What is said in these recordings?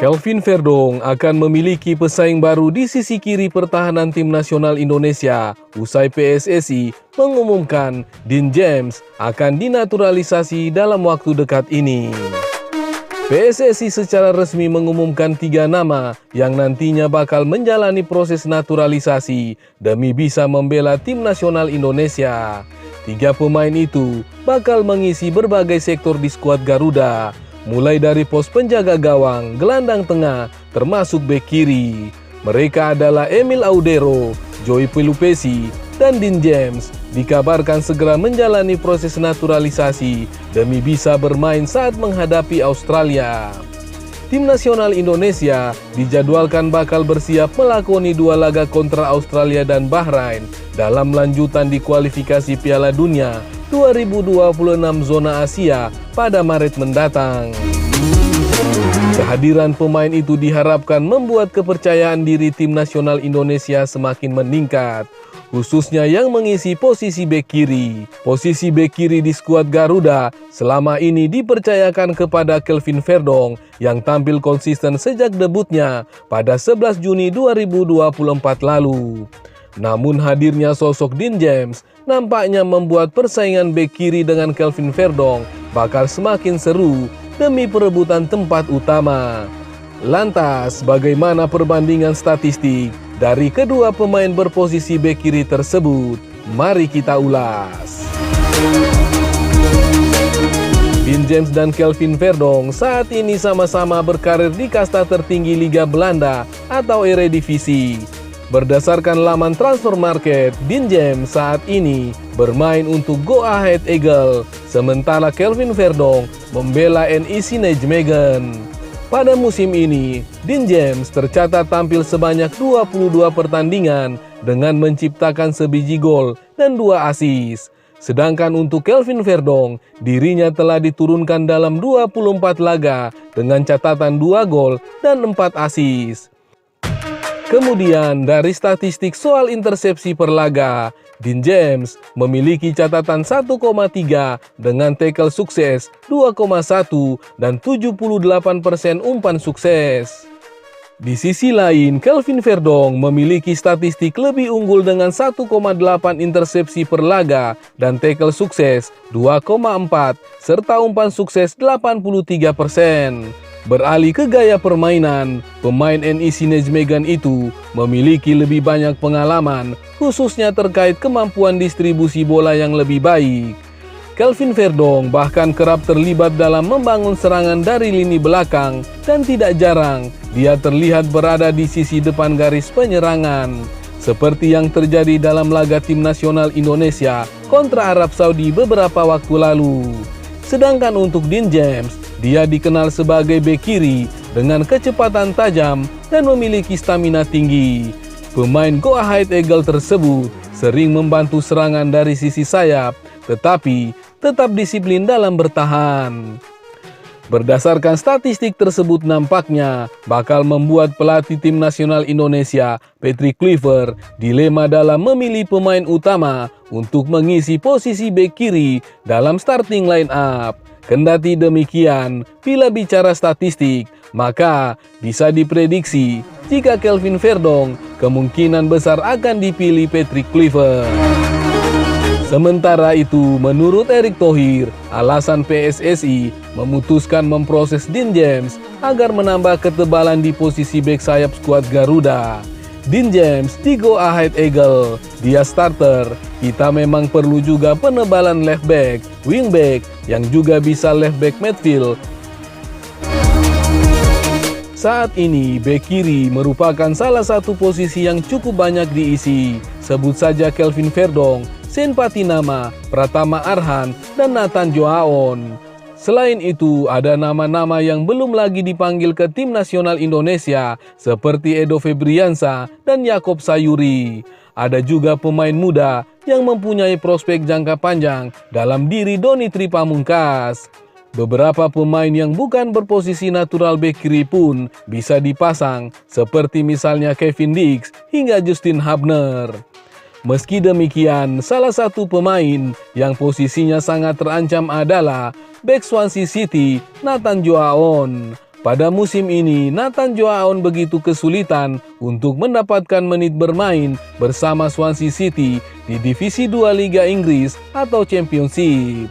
Kelvin Verdong akan memiliki pesaing baru di sisi kiri pertahanan tim nasional Indonesia usai PSSI mengumumkan Dean James akan dinaturalisasi dalam waktu dekat ini. PSSI secara resmi mengumumkan 3 nama yang nantinya bakal menjalani proses naturalisasi demi bisa membela tim nasional Indonesia. 3 pemain itu bakal mengisi berbagai sektor di skuad Garuda, mulai dari pos penjaga gawang, gelandang tengah, termasuk bek kiri. Mereka adalah Emil Audero, Joy Pelupesi, dan Dean James. Dikabarkan segera menjalani proses naturalisasi demi bisa bermain saat menghadapi Australia. Tim nasional Indonesia dijadwalkan bakal bersiap melakoni 2 laga kontra Australia dan Bahrain dalam lanjutan di kualifikasi Piala Dunia 2026 zona Asia pada Maret mendatang. Kehadiran pemain itu diharapkan membuat kepercayaan diri tim nasional Indonesia semakin meningkat, khususnya yang mengisi posisi bek kiri. Posisi bek kiri di skuad Garuda selama ini dipercayakan kepada Kelvin Verdong yang tampil konsisten sejak debutnya pada 11 Juni 2024 lalu. Namun hadirnya sosok Dean James nampaknya membuat persaingan bek kiri dengan Kelvin Verdong bakal semakin seru demi perebutan tempat utama. Lantas, bagaimana perbandingan statistik dari kedua pemain berposisi bek kiri tersebut? Mari kita ulas. Dean James dan Kelvin Verdong saat ini sama-sama berkarir di kasta tertinggi Liga Belanda atau Eredivisie. Berdasarkan laman Transfer Market, Dean James saat ini bermain untuk Go Ahead Eagles, sementara Kelvin Verdong membela NEC Nijmegen. Pada musim ini, Dean James tercatat tampil sebanyak 22 pertandingan dengan menciptakan sebiji gol dan 2 assist. Sedangkan untuk Kelvin Verdong, dirinya telah diturunkan dalam 24 laga dengan catatan 2 gol dan 4 assist. Kemudian dari statistik soal intersepsi per laga, Dean James memiliki catatan 1,3 dengan tackle sukses 2,1 dan 78% umpan sukses. Di sisi lain, Kelvin Verdong memiliki statistik lebih unggul dengan 1,8 intersepsi per laga dan tackle sukses 2,4 serta umpan sukses 83%. Beralih ke gaya permainan, pemain NEC Nijmegen itu memiliki lebih banyak pengalaman, khususnya terkait kemampuan distribusi bola yang lebih baik. Kelvin Verdong bahkan kerap terlibat dalam membangun serangan dari lini belakang dan tidak jarang dia terlihat berada di sisi depan garis penyerangan, seperti yang terjadi dalam laga tim nasional Indonesia kontra Arab Saudi beberapa waktu lalu. Sedangkan untuk Dean James, dia dikenal sebagai bek kiri dengan kecepatan tajam dan memiliki stamina tinggi. Pemain Go Ahead Eagles tersebut sering membantu serangan dari sisi sayap, tetapi tetap disiplin dalam bertahan. Berdasarkan statistik tersebut nampaknya bakal membuat pelatih tim nasional Indonesia, Patrick Kluivert, dilema dalam memilih pemain utama untuk mengisi posisi bek kiri dalam starting line up. Kendati demikian, bila bicara statistik, maka bisa diprediksi jika Kelvin Verdong kemungkinan besar akan dipilih Patrick Kluivert. Sementara itu, menurut Erick Thohir, alasan PSSI memutuskan memproses Dean James agar menambah ketebalan di posisi bek sayap skuad Garuda. Dean James di Go Ahead Eagles, dia starter. Kita memang perlu juga penebalan left back, wing back, yang juga bisa left back midfield. Saat ini, bek kiri merupakan salah satu posisi yang cukup banyak diisi. Sebut saja Kelvin Verdong, Sean Patinama, Pratama Arhan, dan Nathan Joaon. Selain itu, ada nama-nama yang belum lagi dipanggil ke tim nasional Indonesia, seperti Edo Febriansa dan Yakob Sayuri. Ada juga pemain muda yang mempunyai prospek jangka panjang dalam diri Doni Tripamungkas. Beberapa pemain yang bukan berposisi natural bek kiri pun bisa dipasang, seperti misalnya Kevin Dix hingga Justin Hubner. Meski demikian, salah satu pemain yang posisinya sangat terancam adalah bek Swansea City, Nathan Joaon. Pada musim ini, Nathan Joaon begitu kesulitan untuk mendapatkan menit bermain bersama Swansea City di Divisi 2 Liga Inggris atau Championship.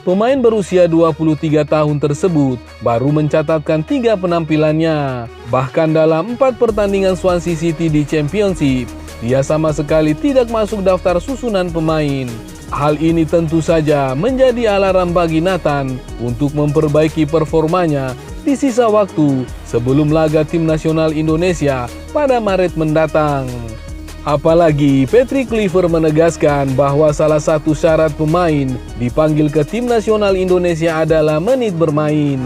Pemain berusia 23 tahun tersebut baru mencatatkan 3 penampilannya. Bahkan dalam 4 pertandingan Swansea City di Championship, dia sama sekali tidak masuk daftar susunan pemain. Hal ini tentu saja menjadi alarm bagi Nathan untuk memperbaiki performanya di sisa waktu sebelum laga tim nasional Indonesia pada Maret mendatang. Apalagi Patrick Kluivert menegaskan bahwa salah satu syarat pemain dipanggil ke tim nasional Indonesia adalah menit bermain.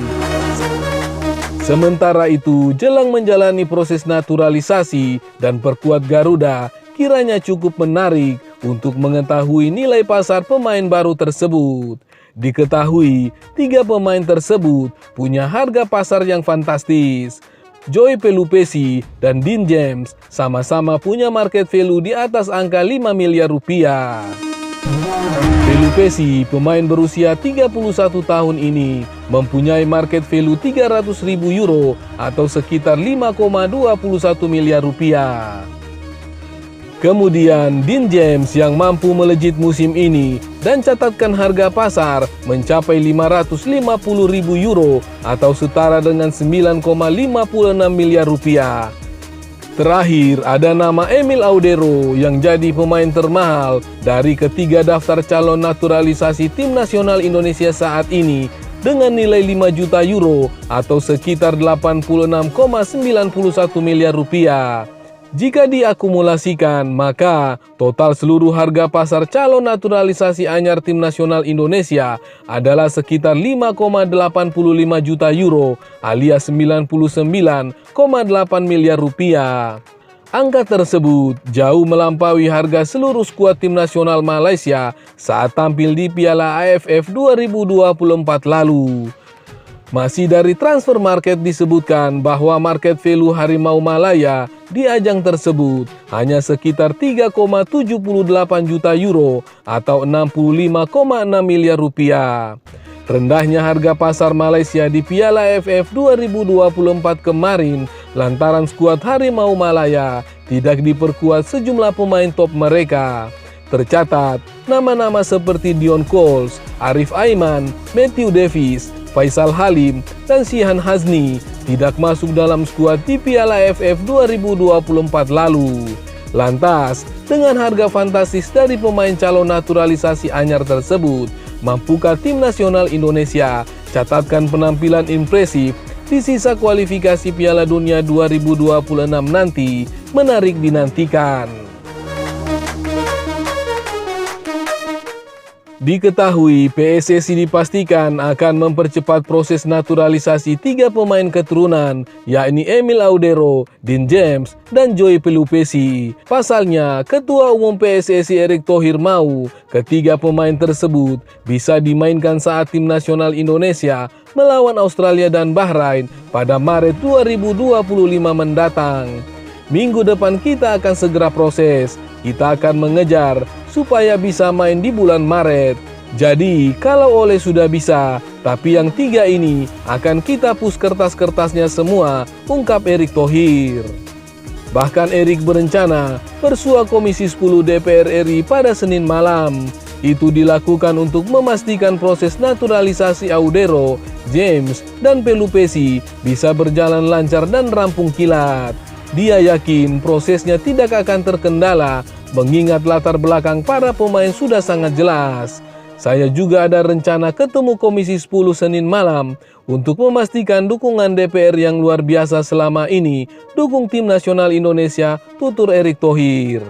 Sementara itu, jelang menjalani proses naturalisasi dan perkuat Garuda, kiranya cukup menarik untuk mengetahui nilai pasar pemain baru tersebut. Diketahui, 3 pemain tersebut punya harga pasar yang fantastis. Joey Pelupessy dan Dean James sama-sama punya market value di atas angka 5 miliar rupiah. Pelupessy, pemain berusia 31 tahun ini, mempunyai market value 300.000 euro atau sekitar 5,21 miliar rupiah. Kemudian Dean James yang mampu melejit musim ini dan catatkan harga pasar mencapai 550.000 euro atau setara dengan 9,56 miliar rupiah. Terakhir ada nama Emil Audero yang jadi pemain termahal dari ketiga daftar calon naturalisasi tim nasional Indonesia saat ini dengan nilai 5 juta euro atau sekitar 86,91 miliar rupiah. Jika diakumulasikan, maka total seluruh harga pasar calon naturalisasi anyar tim nasional Indonesia adalah sekitar 5,85 juta euro alias 99,8 miliar rupiah. Angka tersebut jauh melampaui harga seluruh skuad tim nasional Malaysia saat tampil di Piala AFF 2024 lalu. Masih dari transfer market disebutkan bahwa market value Harimau Malaya di ajang tersebut hanya sekitar 3,78 juta euro atau 65,6 miliar rupiah. Rendahnya harga pasar Malaysia di Piala AFF 2024 kemarin lantaran skuad Harimau Malaya tidak diperkuat sejumlah pemain top mereka. Tercatat nama-nama seperti Dion Coles, Arif Aiman, Matthew Davis, Faisal Halim, dan Sihan Hazni tidak masuk dalam skuad di Piala AFF 2024 lalu. Lantas, dengan harga fantastis dari pemain calon naturalisasi anyar tersebut, mampukah tim nasional Indonesia catatkan penampilan impresif di sisa kualifikasi Piala Dunia 2026 nanti? Menarik dinantikan. Diketahui PSSI dipastikan akan mempercepat proses naturalisasi 3 pemain keturunan, yakni Emil Audero, Dean James, dan Joey Pelupessy. Pasalnya, Ketua Umum PSSI Erick Thohir mau ketiga pemain tersebut bisa dimainkan saat tim nasional Indonesia melawan Australia dan Bahrain pada Maret 2025 mendatang. Minggu depan kita akan segera proses. Kita akan mengejar supaya bisa main di bulan Maret. Jadi, kalau Ole sudah bisa, tapi yang 3 ini akan kita push kertas-kertasnya semua, ungkap Erick Thohir. Bahkan Erick berencana bersua Komisi 10 DPR RI pada Senin malam. Itu dilakukan untuk memastikan proses naturalisasi Audero, James, dan Pelupessy bisa berjalan lancar dan rampung kilat. Dia yakin prosesnya tidak akan terkendala mengingat latar belakang para pemain sudah sangat jelas. Saya juga ada rencana ketemu Komisi 10 Senin malam untuk memastikan dukungan DPR yang luar biasa selama ini dukung tim nasional Indonesia, tutur Erick Thohir.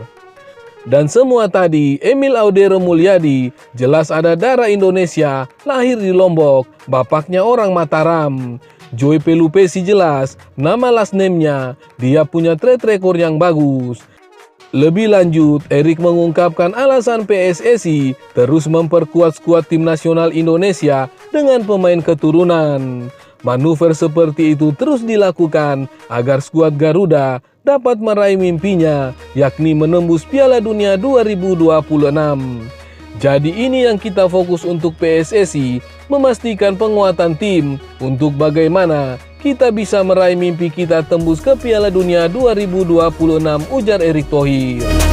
Dan semua tadi, Emil Audero Mulyadi, jelas ada darah Indonesia, lahir di Lombok, bapaknya orang Mataram. Joey Pelupessy jelas, nama last name-nya, dia punya track record yang bagus. Lebih lanjut, Erick mengungkapkan alasan PSSI terus memperkuat skuad tim nasional Indonesia dengan pemain keturunan. Manuver seperti itu terus dilakukan agar skuad Garuda dapat meraih mimpinya, yakni menembus Piala Dunia 2026. Jadi ini yang kita fokus untuk PSSI, memastikan penguatan tim untuk bagaimana kita bisa meraih mimpi kita tembus ke Piala Dunia 2026, ujar Erick Thohir.